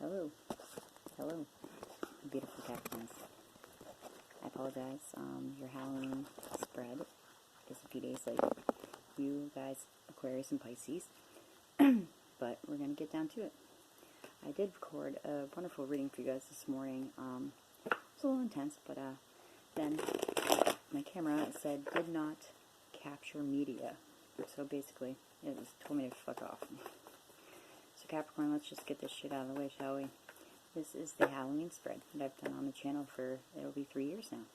Hello, hello, beautiful Capricorns. I apologize, your Halloween spread is a few days late. You guys, Aquarius and Pisces, but we're going to get down to it. I did record a wonderful reading for you guys this morning. It was a little intense, but then my camera said did not capture media. So basically, it was told me to fuck off. So Capricorn, let's just get this shit out of the way, shall we? This is the Halloween spread that I've done on the channel for, it'll be 3 years now.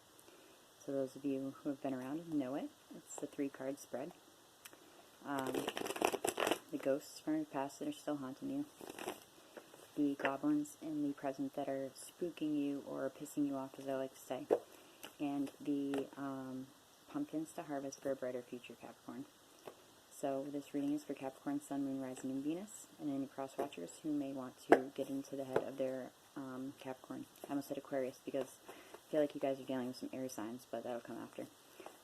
So those of you who have been around know it. It's the 3-card spread. The ghosts from your past that are still haunting you. The goblins in the present that are spooking you or pissing you off, as I like to say. And the pumpkins to harvest for a brighter future, Capricorn. So this reading is for Capricorn, Sun, Moon, Rising, and Venus, and any cross-watchers who may want to get into the head of their Capricorn. I almost said Aquarius because I feel like you guys are dealing with some air signs, but that'll come after.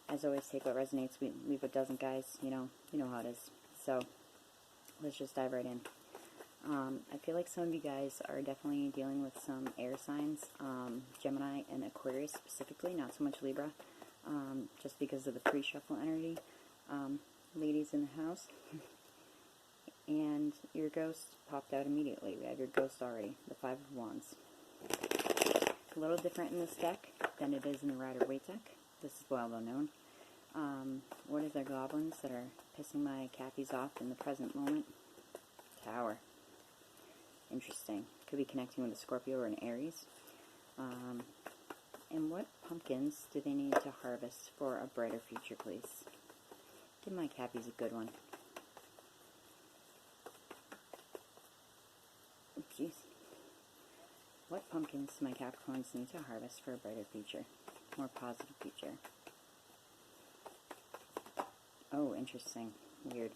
As always, take what resonates, leave what doesn't, guys. You know how it is. So let's just dive right in. I feel like some of you guys are definitely dealing with some air signs, Gemini and Aquarius specifically, not so much Libra, just because of the pre-shuffle energy. Ladies in the house, and your ghost popped out immediately. We have your ghost already, the 5 of Wands. A little different in this deck than it is in the Rider-Waite deck. This is well known. What is our goblins that are pissing my Cappies off in the present moment? Tower. Interesting. Could be connecting with a Scorpio or an Aries. And what pumpkins do they need to harvest for a brighter future, please? Give my Cappies a good one. Jeez. What pumpkins do my Capricorns need to harvest for a brighter future? More positive future. Oh, interesting. Weird.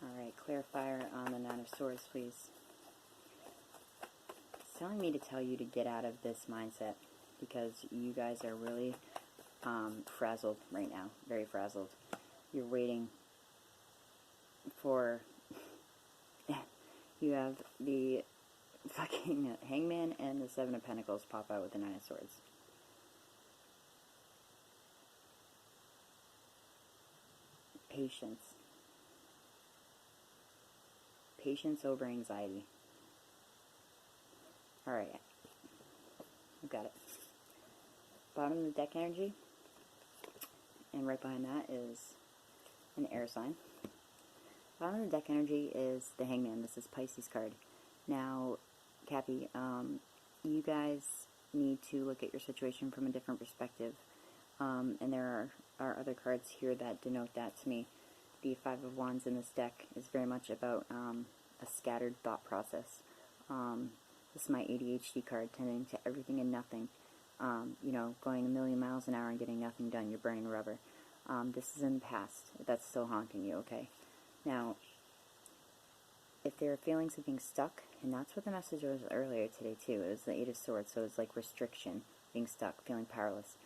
Alright, clarifier on the 9 of Swords, please. It's telling me to tell you to get out of this mindset because you guys are really frazzled right now. Very frazzled. You're waiting for, you have the fucking Hangman and the 7 of Pentacles pop out with the 9 of Swords. Patience. Patience over anxiety. Alright. I've got it. Bottom of the deck energy. And right behind that is an air sign. Bottom of the deck energy is the Hangman. This is Pisces card. Now, Cappy, you guys need to look at your situation from a different perspective. And there are other cards here that denote that to me. The 5 of Wands in this deck is very much about a scattered thought process. This is my ADHD card, tending to everything and nothing. You know, going a million miles an hour and getting nothing done. You're burning rubber. This is in the past. That's still haunting you, okay? Now, if there are feelings of being stuck, and that's what the message was earlier today, too. It was the 8 of Swords, so it's like restriction, being stuck, feeling powerless.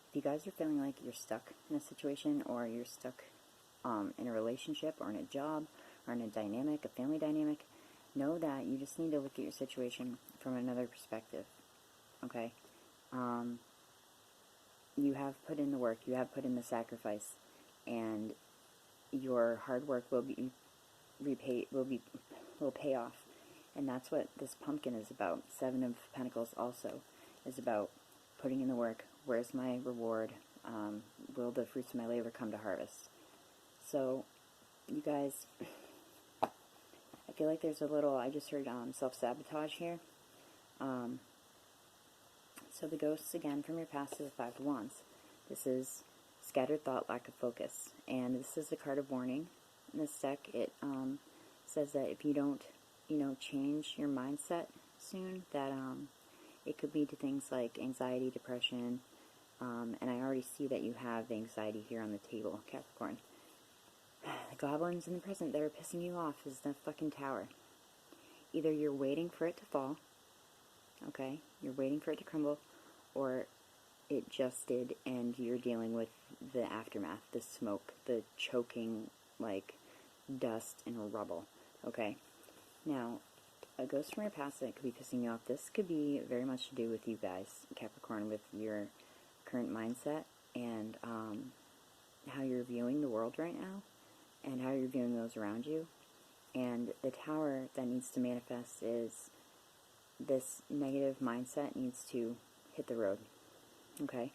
If you guys are feeling like you're stuck in a situation, or you're stuck in a relationship, or in a job, or in a dynamic, a family dynamic, know that you just need to look at your situation from another perspective, okay? You have put in the work, you have put in the sacrifice, and your hard work will be repaid, will pay off. And that's what this pumpkin is about. 7 of Pentacles also is about putting in the work. Where's my reward? Will the fruits of my labor come to harvest? So, you guys, I feel like there's a little, I just heard self-sabotage here. So the ghosts, again, from your past to the 5 of Wands. This is scattered thought, lack of focus. And this is a card of warning. In this deck, it says that if you don't, change your mindset soon, that it could lead to things like anxiety, depression, and I already see that you have anxiety here on the table, Capricorn. The goblins in the present that are pissing you off is the fucking Tower. Either you're waiting for it to fall, okay, you're waiting for it to crumble, or it just did, and you're dealing with the aftermath, the smoke, the choking, like, dust and rubble, okay? Now, a ghost from your past that could be pissing you off. This could be very much to do with you guys, Capricorn, with your current mindset and how you're viewing the world right now and how you're viewing those around you. And the tower that needs to manifest is this negative mindset needs to hit the road, okay?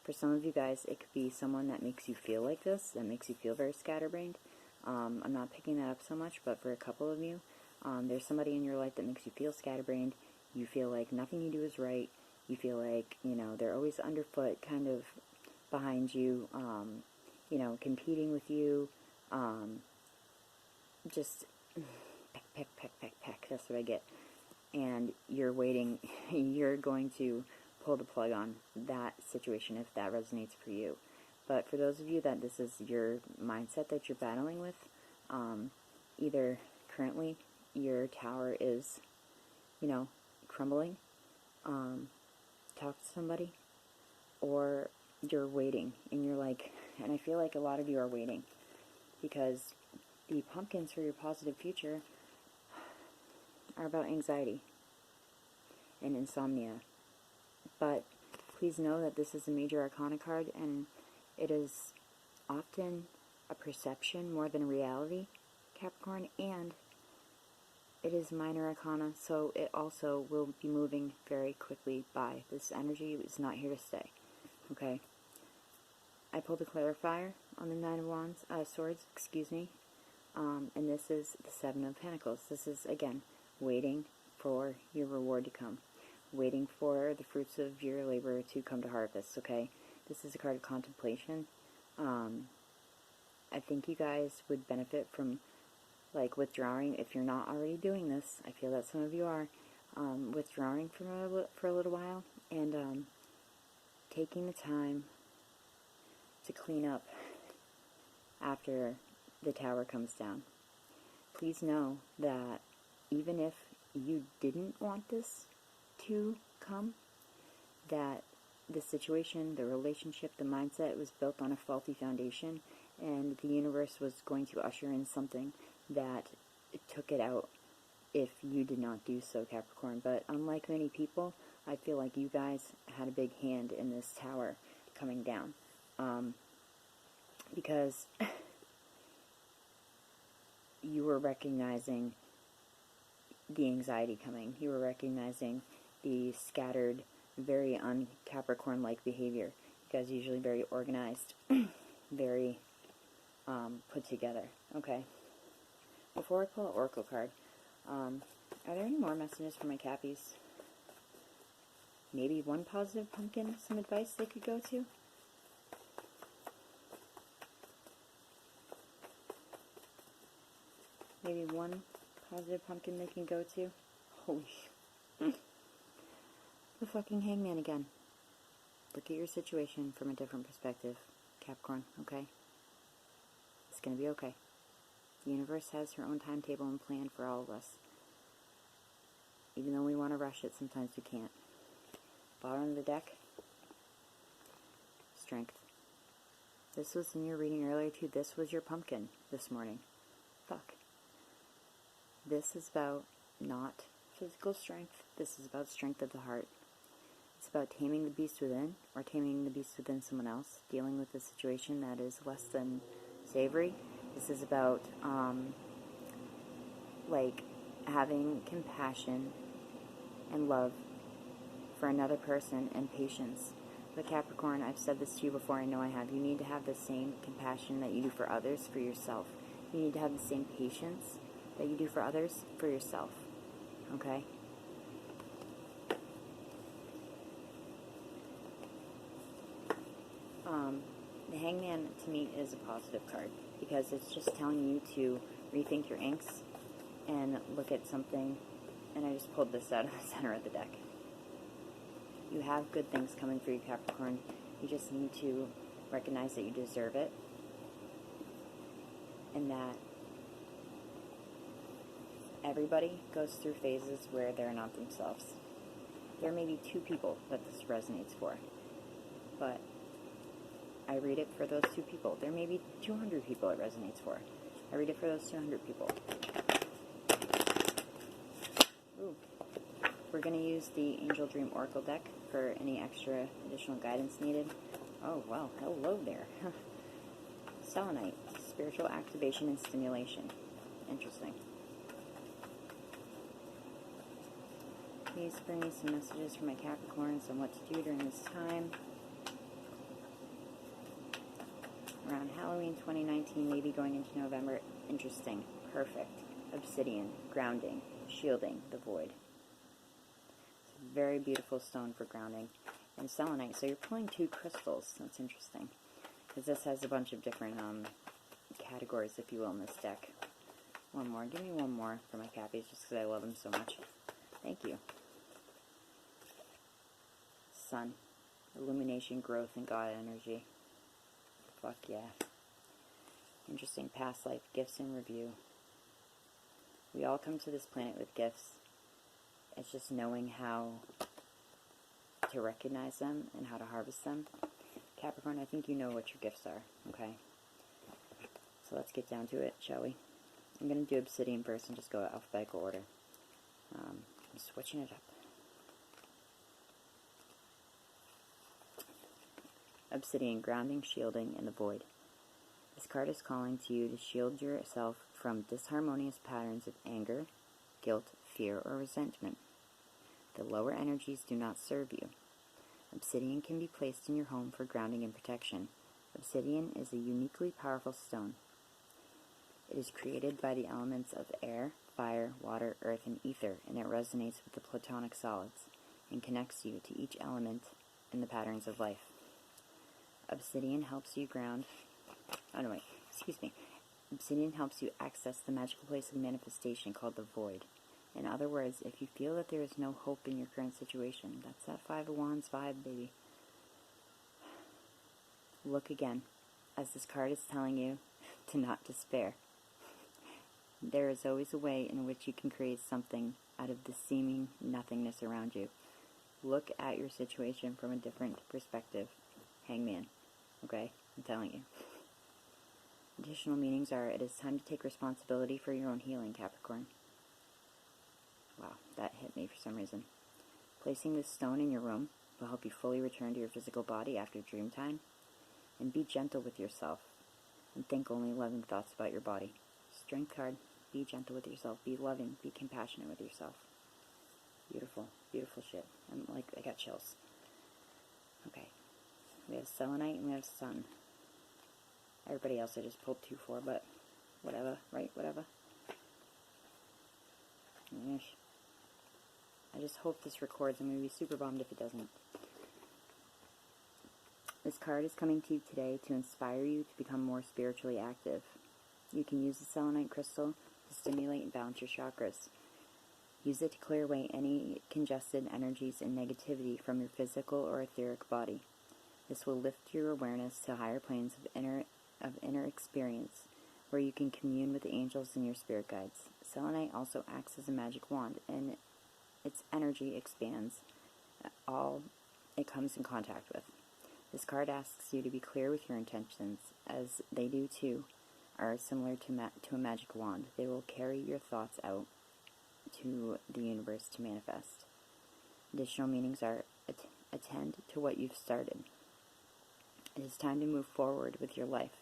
For some of you guys, it could be someone that makes you feel like this, that makes you feel very scatterbrained. I'm not picking that up so much, but for a couple of you, there's somebody in your life that makes you feel scatterbrained. You feel like nothing you do is right. You feel like, you know, they're always underfoot, kind of behind you, you know, competing with you, just peck, peck, peck, peck, peck. That's what I get. And you're waiting, you're going to pull the plug on that situation if that resonates for you. But for those of you that this is your mindset that you're battling with, either currently your tower is, you know, crumbling, talk to somebody, or you're waiting, and you're like, and I feel like a lot of you are waiting, because the pumpkins for your positive future are about anxiety and insomnia. But please know that this is a major arcana card, and it is often a perception more than a reality, Capricorn, and it is minor arcana, so it also will be moving very quickly by. This energy is not here to stay, okay? I pulled a clarifier on the Nine of Wands, Swords, excuse me, and this is the Seven of Pentacles. This is, again, waiting for your reward to come, waiting for the fruits of your labor to come to harvest, okay? This is a card of contemplation. I think you guys would benefit from, like, withdrawing, if you're not already doing this. I feel that some of you are, withdrawing for a little while, and taking the time to clean up after the tower comes down. Please know that even if you didn't want this to come, that the situation, the relationship, the mindset was built on a faulty foundation, and the universe was going to usher in something that took it out if you did not do so, Capricorn. But unlike many people, I feel like you guys had a big hand in this tower coming down, because you were recognizing the anxiety coming. You were recognizing the scattered, very un-Capricorn-like behavior. You guys are usually very organized, very put together. Okay. Before I pull an Oracle card, are there any more messages for my Cappies? Maybe one positive pumpkin, some advice they could go to? Maybe one positive pumpkin they can go to? Holy shit. The fucking Hangman again. Look at your situation from a different perspective, Capricorn, okay? It's gonna be okay. The universe has her own timetable and plan for all of us. Even though we want to rush it, sometimes we can't. Bottom of the deck, Strength. This was in your reading earlier too. This was your pumpkin this morning. Fuck. This is about not physical strength. This is about strength of the heart. It's about taming the beast within, or taming the beast within someone else, dealing with a situation that is less than savory. This is about, like, having compassion and love for another person and patience. But Capricorn, I've said this to you before, I know I have. You need to have the same compassion that you do for others for yourself. You need to have the same patience that you do for others for yourself. Okay? The Hangman, to me, is a positive card, because it's just telling you to rethink your inks and look at something. And I just pulled this out of the center of the deck. You have good things coming for you, Capricorn. You just need to recognize that you deserve it, and that everybody goes through phases where they're not themselves. There may be 2 people that this resonates for, but I read it for those 2 people. There may be 200 people it resonates for. I read it for those 200 people. we're going to use the Angel Dream Oracle deck for any extra additional guidance needed. Oh, well, hello there. Selenite, spiritual activation and stimulation. Interesting. Please bring me some messages for my Capricorns on what to do during this time. Around Halloween 2019, maybe going into November. Interesting. Perfect. Obsidian, grounding, shielding, the void. It's a very beautiful stone for grounding. And selenite, so you're pulling 2 crystals. That's interesting. Because this has a bunch of different categories, if you will, in this deck. One more. Give me one more for my Cappies, just because I love them so much. Thank you. Sun. Illumination, growth, and God energy. Fuck yeah. Interesting. Past life, gifts, and review. We all come to this planet with gifts. It's just knowing how to recognize them and how to harvest them. Capricorn, I think you know what your gifts are, okay? So let's get down to it, shall we? I'm going to do obsidian first and just go alphabetical order. I'm switching it up. Obsidian, grounding, shielding, and the void. This card is calling to you to shield yourself from disharmonious patterns of anger, guilt, fear, or resentment. The lower energies do not serve you. Obsidian can be placed in your home for grounding and protection. Obsidian is a uniquely powerful stone. It is created by the elements of air, fire, water, earth, and ether, and it resonates with the platonic solids and connects you to each element in the patterns of life. Obsidian helps you ground... Oh, no, wait. Excuse me. Obsidian helps you access the magical place of manifestation called the void. In other words, if you feel that there is no hope in your current situation, that's that 5 of Wands vibe, baby. Look again, as this card is telling you to not despair. There is always a way in which you can create something out of the seeming nothingness around you. Look at your situation from a different perspective. Hangman. Okay? I'm telling you. Additional meanings are, it is time to take responsibility for your own healing, Capricorn. Wow, that hit me for some reason. Placing this stone in your room will help you fully return to your physical body after dream time. And be gentle with yourself. And think only loving thoughts about your body. Strength card. Be gentle with yourself. Be loving. Be compassionate with yourself. Beautiful. Beautiful shit. I got chills. Okay. We have selenite and we have sun. Everybody else I just pulled 2 for, but whatever, right? Whatever. Yeesh. I just hope this records. I'm going to be super bummed if it doesn't. This card is coming to you today to inspire you to become more spiritually active. You can use the selenite crystal to stimulate and balance your chakras. Use it to clear away any congested energies and negativity from your physical or etheric body. This will lift your awareness to higher planes of inner experience, where you can commune with the angels and your spirit guides. Selenite also acts as a magic wand, and its energy expands all it comes in contact with. This card asks you to be clear with your intentions, as they do too are similar to a magic wand. They will carry your thoughts out to the universe to manifest. Additional meanings are, attend to what you've started. It is time to move forward with your life.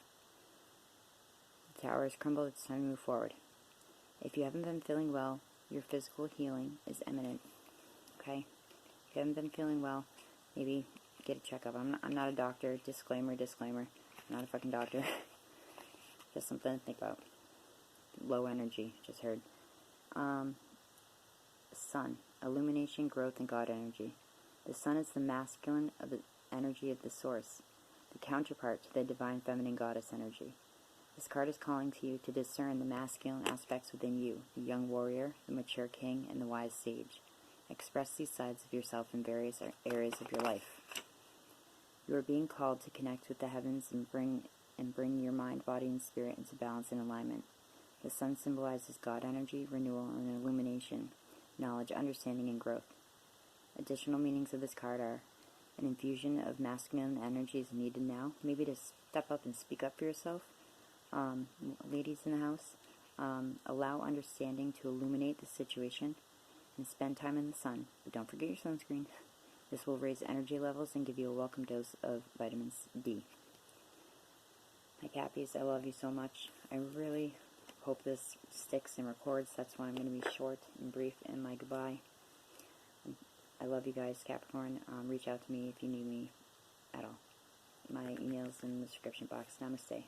The tower has crumbled, it's time to move forward. If you haven't been feeling well, your physical healing is imminent. Okay? If you haven't been feeling well, maybe get a checkup. I'm not a doctor. Disclaimer. I'm not a fucking doctor. Just something to think about. Low energy, just heard. Sun. Illumination, growth, and God energy. The sun is the masculine of the energy of the source, the counterpart to the divine feminine goddess energy. This card is calling to you to discern the masculine aspects within you, the young warrior, the mature king, and the wise sage. Express these sides of yourself in various areas of your life. You are being called to connect with the heavens and bring your mind, body, and spirit into balance and alignment. The sun symbolizes God energy, renewal, and illumination, knowledge, understanding, and growth. Additional meanings of this card are, an infusion of masculine energy is needed now. Maybe to step up and speak up for yourself. Ladies in the house, allow understanding to illuminate the situation. and spend time in the sun. But don't forget your sunscreen. This will raise energy levels and give you a welcome dose of vitamins D. My Cappies, I love you so much. I really hope this sticks and records. That's why I'm going to be short and brief in my goodbye. I love you guys, Capricorn. Reach out to me if you need me at all. My email's in the description box. Namaste.